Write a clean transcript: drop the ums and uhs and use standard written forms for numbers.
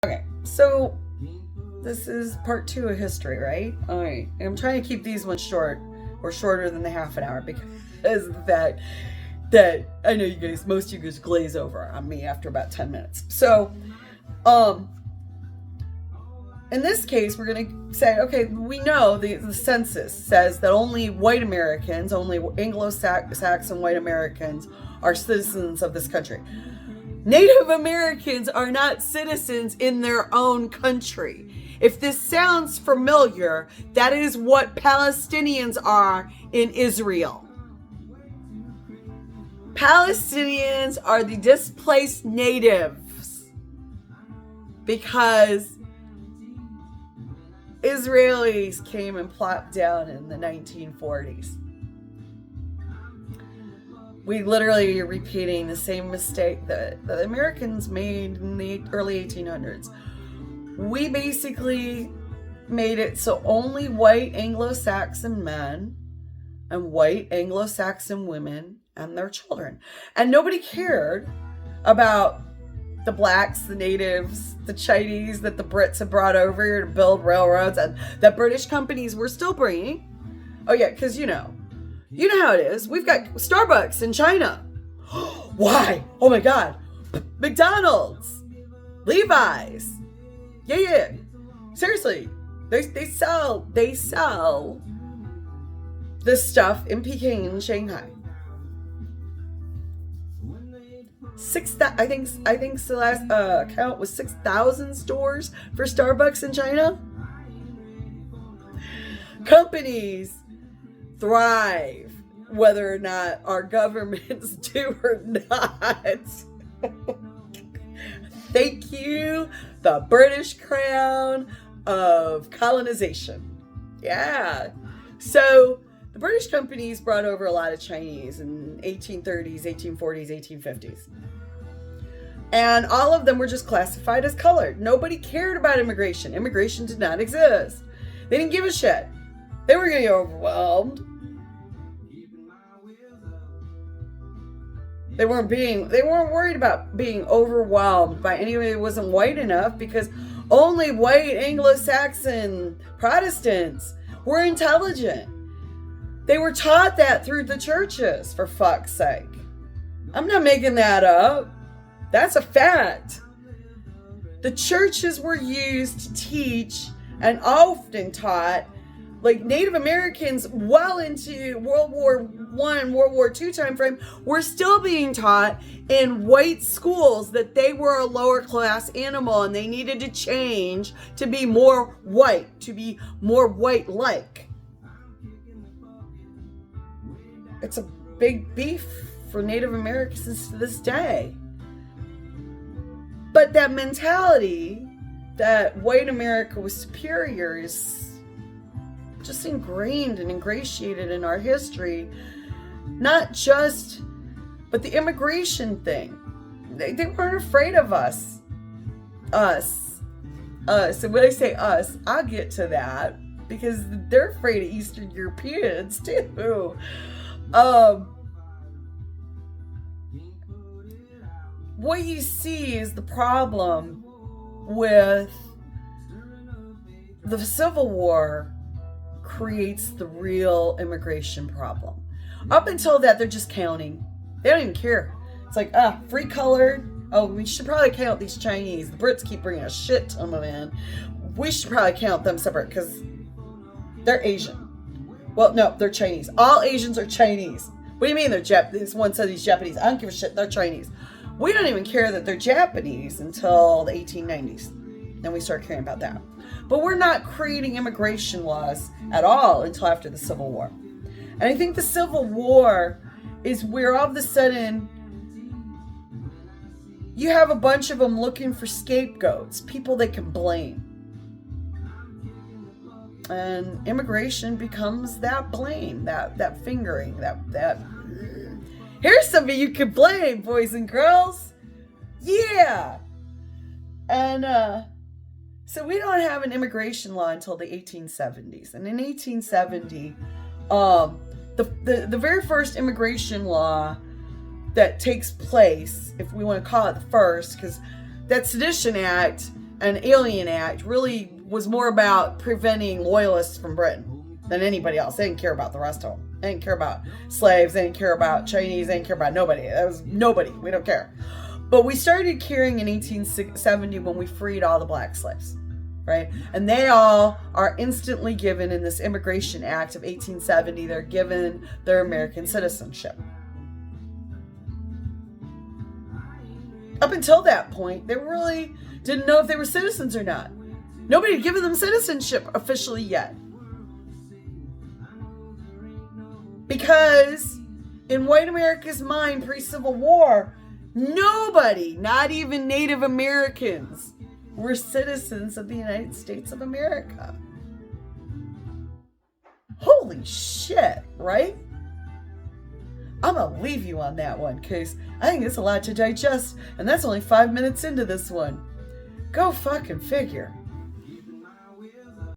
Okay, so this is part 2 of history, right? All right, and I'm trying to keep these ones short, or shorter than the half an hour, because of the fact that I know most of you guys glaze over on me after about 10 minutes. So, in this case, we're going to say, okay, we know the census says that only white Americans, only Anglo-Saxon white Americans are citizens of this country. Native Americans are not citizens in their own country. If this sounds familiar, that is what Palestinians are in Israel. Palestinians are the displaced natives because Israelis came and plopped down in the 1940s. We literally are repeating the same mistake that the Americans made in the early 1800s. We basically made it so only white Anglo-Saxon men and white Anglo-Saxon women and their children. And nobody cared about the blacks, the natives, the Chinese that the Brits had brought over here to build railroads and that British companies were still bringing. Oh yeah, because you know how it is. We've got Starbucks in China. Why? Oh my God. McDonald's, Levi's. Yeah. Seriously, they sell this stuff in Peking and Shanghai. I think the last count was 6,000 stores for Starbucks in China. Companies thrive whether or not our governments do or not. Thank you, the British Crown of colonization. Yeah. So the British companies brought over a lot of Chinese in 1830s, 1840s, 1850s. And all of them were just classified as colored. Nobody cared about immigration. Immigration did not exist. They didn't give a shit. They were getting overwhelmed. They weren't worried about being overwhelmed by anybody that wasn't white enough, because only white Anglo-Saxon Protestants were intelligent. They were taught that through the churches, for fuck's sake. I'm not making that up. That's a fact. The churches were used to teach and often taught, like Native Americans well into World War I, World War II time frame, were still being taught in white schools that they were a lower class animal and they needed to change to be more white, to be more white-like. It's a big beef for Native Americans to this day. But that mentality that white America was superior is just ingrained and ingratiated in our history. Not just, but the immigration thing. They weren't afraid of us. And when I say us, I'll get to that, because they're afraid of Eastern Europeans too. What you see is the problem with the Civil War creates the real immigration problem. Up until that, they're just counting. They don't even care. It's like, free colored. Oh, we should probably count these Chinese. The Brits keep bringing a shit ton of them in. We should probably count them separate because they're Asian. Well, no, they're Chinese. All Asians are Chinese. What do you mean they're Japanese? One says he's Japanese. I don't give a shit. They're Chinese. We don't even care that they're Japanese until the 1890s. Then we start caring about that. But we're not creating immigration laws at all until after the Civil War. And I think the Civil War is where all of a sudden you have a bunch of them looking for scapegoats, people they can blame. And immigration becomes that blame, that fingering, that here's somebody you can blame, boys and girls. Yeah. And so we don't have an immigration law until the 1870s. And in 1870, the very first immigration law that takes place, if we want to call it the first, because that Sedition Act and Alien Act really was more about preventing loyalists from Britain than anybody else. They didn't care about the rest of them. They didn't care about slaves. They didn't care about Chinese. They didn't care about nobody. That was nobody. We don't care. But we started caring in 1870 when we freed all the black slaves, right? And they all are instantly given in this Immigration Act of 1870, they're given their American citizenship. Up until that point, they really didn't know if they were citizens or not. Nobody had given them citizenship officially yet. Because in white America's mind pre-Civil War, nobody, not even Native Americans, were citizens of the United States of America. Holy shit, right? I'm going to leave you on that one because I think it's a lot to digest, and that's only 5 minutes into this one. Go fucking figure.